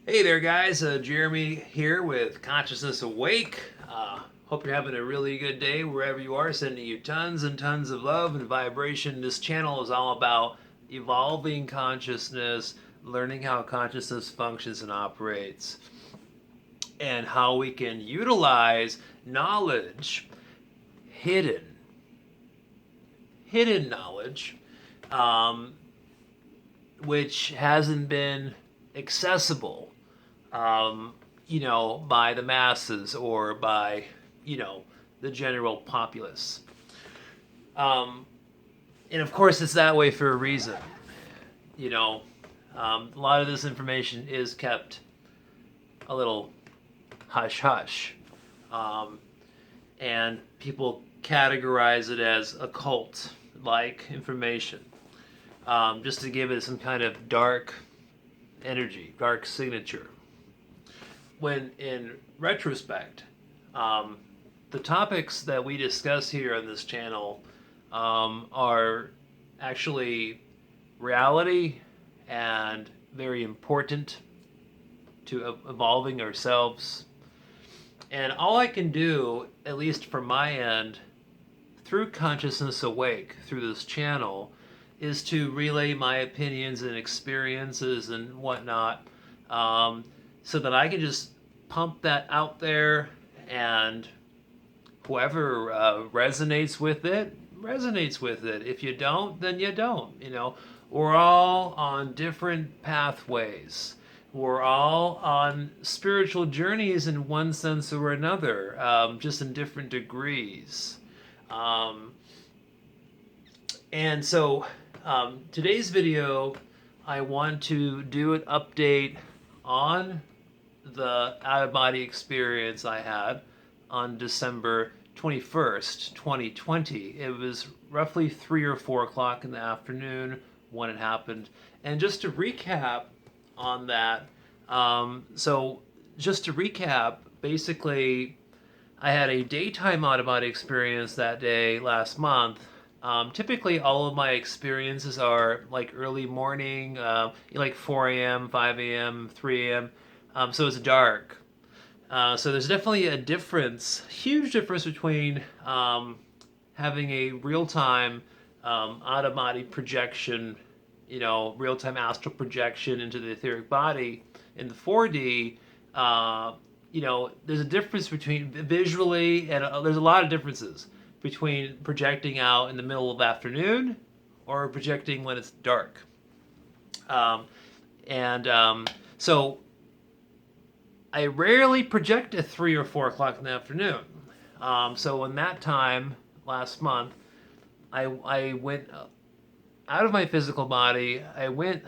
Hey there, guys. Jeremy here with Consciousness Awake. Hope you're having a really good day wherever you are. Sending you tons and tons of love and vibration. This channel is all about evolving consciousness, learning how consciousness functions and operates, and how we can utilize knowledge, hidden, hidden knowledge, um, which hasn't been accessible by the masses or by, the general populace. Um, and of course, it's that way for a reason. You know, a lot of this information is kept a little hush hush. Um, and people categorize it as occult like information, just to give it some kind of dark energy, dark signature. When in retrospect, the topics that we discuss here on this channel are actually reality and very important to evolving ourselves. And all I can do, at least from my end, through Consciousness Awake, through this channel, is to relay my opinions and experiences and whatnot, so that I can just pump that out there, and whoever resonates with it, resonates with it. If you don't, then you don't. We're all on different pathways. We're all on spiritual journeys in one sense or another, just in different degrees. And so today's video, I want to do an update on the out-of-body experience I had on December 21st, 2020. It was roughly 3 or 4 o'clock in the afternoon when it happened. And just to recap on that, basically, I had a daytime out-of-body experience that day last month. Typically, all of my experiences are like early morning, like 4 a.m., 5 a.m., 3 a.m., so it's dark. So there's definitely a difference, huge difference between having a real-time out-of-body projection, real-time astral projection into the etheric body in the 4D. There's a difference between visually, and there's a lot of differences between projecting out in the middle of afternoon or projecting when it's dark. So I rarely project at 3 or 4 o'clock in the afternoon. So in that time last month, I went out of my physical body. I went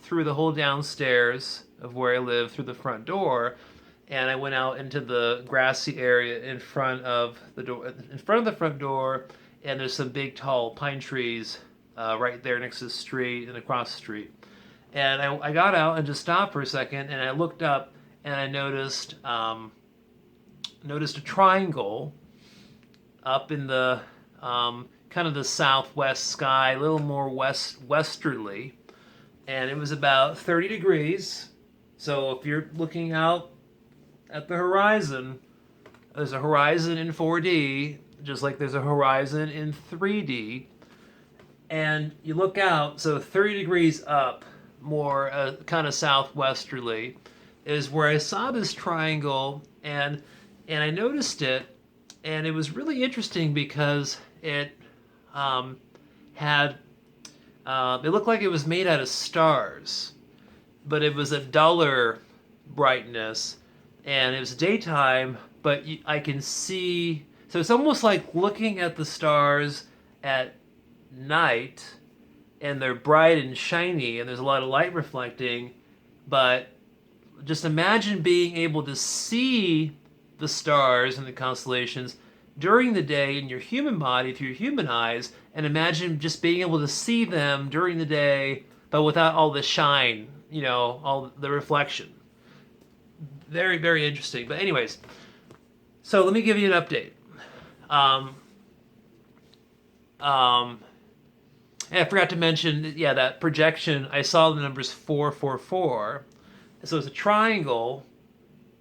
through the whole downstairs of where I live through the front door, and I went out into the grassy area in front of the door, in front of the front door, and there's some big tall pine trees right there next to the street and across the street. And I got out and just stopped for a second, and I looked up, and I noticed a triangle up in the kind of the southwest sky, a little more westerly, and it was about 30 degrees. So if you're looking out at the horizon, there's a horizon in 4D, just like there's a horizon in 3D. And you look out, so 30 degrees up, more kind of southwesterly, is where I saw this triangle, and I noticed it, and it was really interesting because it it looked like it was made out of stars, but it was a duller brightness, and it was daytime, but I can see, so it's almost like looking at the stars at night, and they're bright and shiny, and there's a lot of light reflecting, but just imagine being able to see the stars and the constellations during the day in your human body through your human eyes, and imagine just being able to see them during the day, but without all the shine, all the reflection. Very, very interesting. But anyways, so let me give you an update. And I forgot to mention, that projection, I saw the numbers 444. So it's a triangle,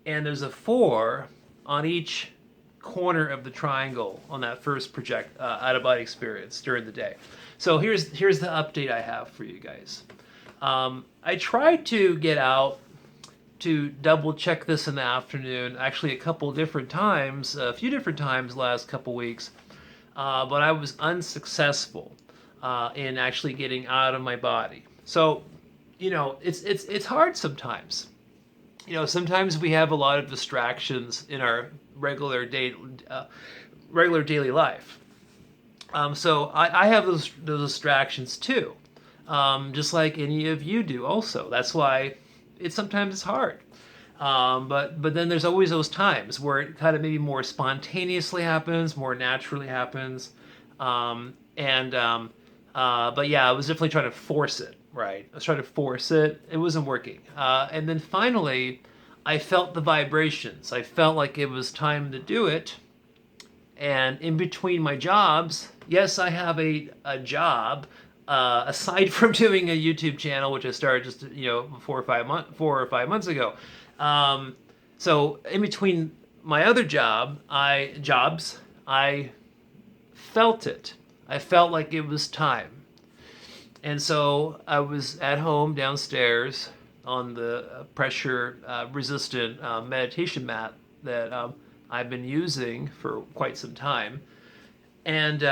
and there's a 4 on each corner of the triangle on that first out-of-body experience during the day. So here's the update I have for you guys. I tried to get out to double check this in the afternoon, actually a few different times last couple weeks, but I was unsuccessful in actually getting out of my body. So, it's hard sometimes. Sometimes we have a lot of distractions in our regular daily life. So I have those distractions too, just like any of you do. Also, that's why sometimes it's hard. But then there's always those times where it kind of maybe more spontaneously happens, more naturally happens, but yeah, I was definitely trying to force it. Right, I was trying to force it. It wasn't working. And then finally, I felt the vibrations. I felt like it was time to do it. And in between my jobs, yes, I have a job aside from doing a YouTube channel, which I started just 4 or 5 months ago. So in between my other jobs, I felt it. I felt like it was time. And so I was at home downstairs on the pressure-resistant meditation mat that I've been using for quite some time, and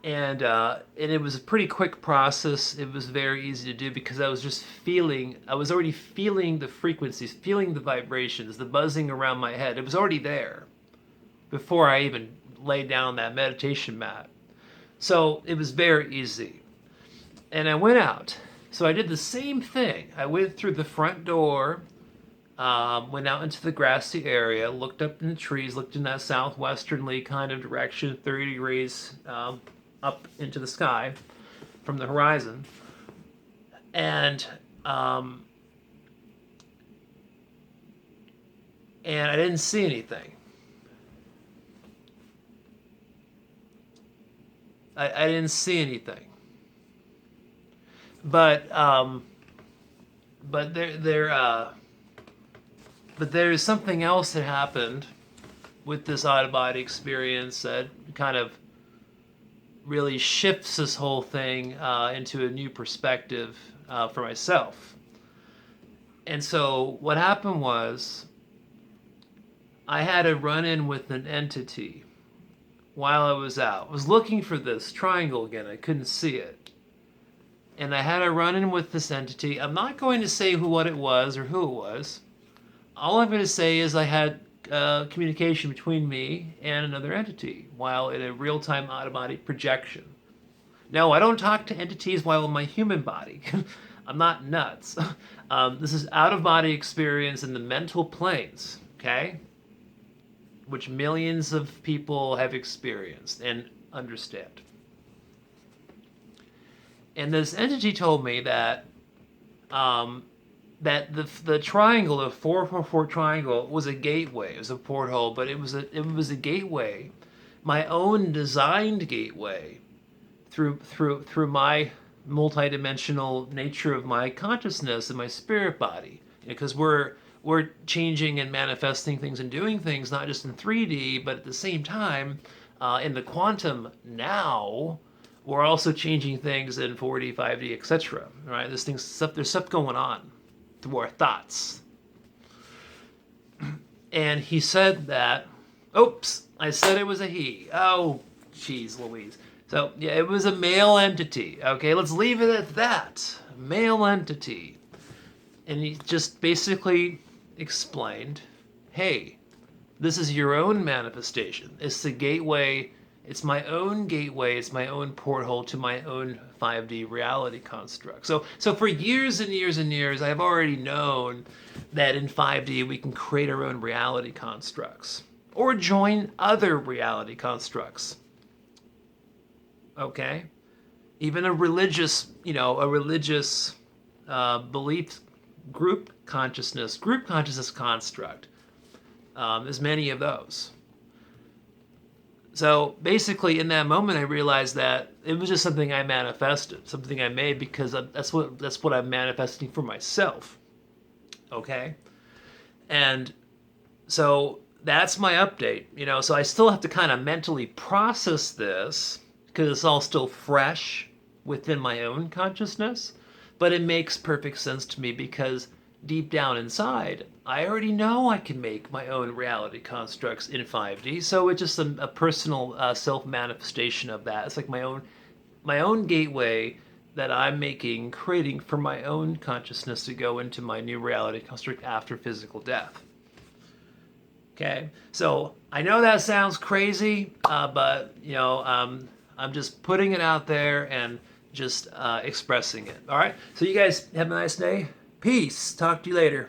it was a pretty quick process. It was very easy to do because I was already feeling the frequencies, feeling the vibrations, the buzzing around my head. It was already there before I even laid down on that meditation mat. So it was very easy. And I went out. So I did the same thing. I went through the front door, went out into the grassy area, looked up in the trees, looked in that southwesterly kind of direction, 30 degrees up into the sky from the horizon. And I didn't see anything. I didn't see anything, but there is something else that happened with this out-of-body experience that kind of really shifts this whole thing into a new perspective for myself. And so what happened was I had a run-in with an entity while I was out. I was looking for this triangle again. I couldn't see it. And I had a run-in with this entity. I'm not going to say what it was or who it was. All I'm going to say is I had communication between me and another entity while in a real-time out-of-body projection. No, I don't talk to entities while in my human body. I'm not nuts. This is out-of-body experience in the mental planes, okay? Which millions of people have experienced and understand. And this entity told me that the triangle, the 444 triangle, was a gateway. It was a porthole, but it was a gateway, my own designed gateway, through my multidimensional nature of my consciousness and my spirit body. Because we're changing and manifesting things and doing things not just in 3D, but at the same time, in the quantum now, we're also changing things in 4D, 5D, etc. Right? There's stuff going on through our thoughts. And he said that, oops, I said it was a he. Oh, jeez Louise. So, yeah, it was a male entity. Okay, let's leave it at that. Male entity. And he just basically explained, hey, this is your own manifestation. It's the gateway. It's my own gateway. It's my own porthole to my own 5D reality construct. So for years and years and years, I've already known that in 5D we can create our own reality constructs or join other reality constructs. Okay? Even a religious belief group consciousness construct. There's many of those. So basically, in that moment, I realized that it was just something I manifested, something I made because that's what I'm manifesting for myself. Okay? And so that's my update, you know. So I still have to kind of mentally process this because it's all still fresh within my own consciousness, but it makes perfect sense to me because deep down inside, I already know I can make my own reality constructs in 5D. So it's just a personal self manifestation of that. It's like my own gateway that I'm creating for my own consciousness to go into my new reality construct after physical death. Okay, so I know that sounds crazy, but you know, I'm just putting it out there and just expressing it. All right, so you guys have a nice day. Peace. Talk to you later.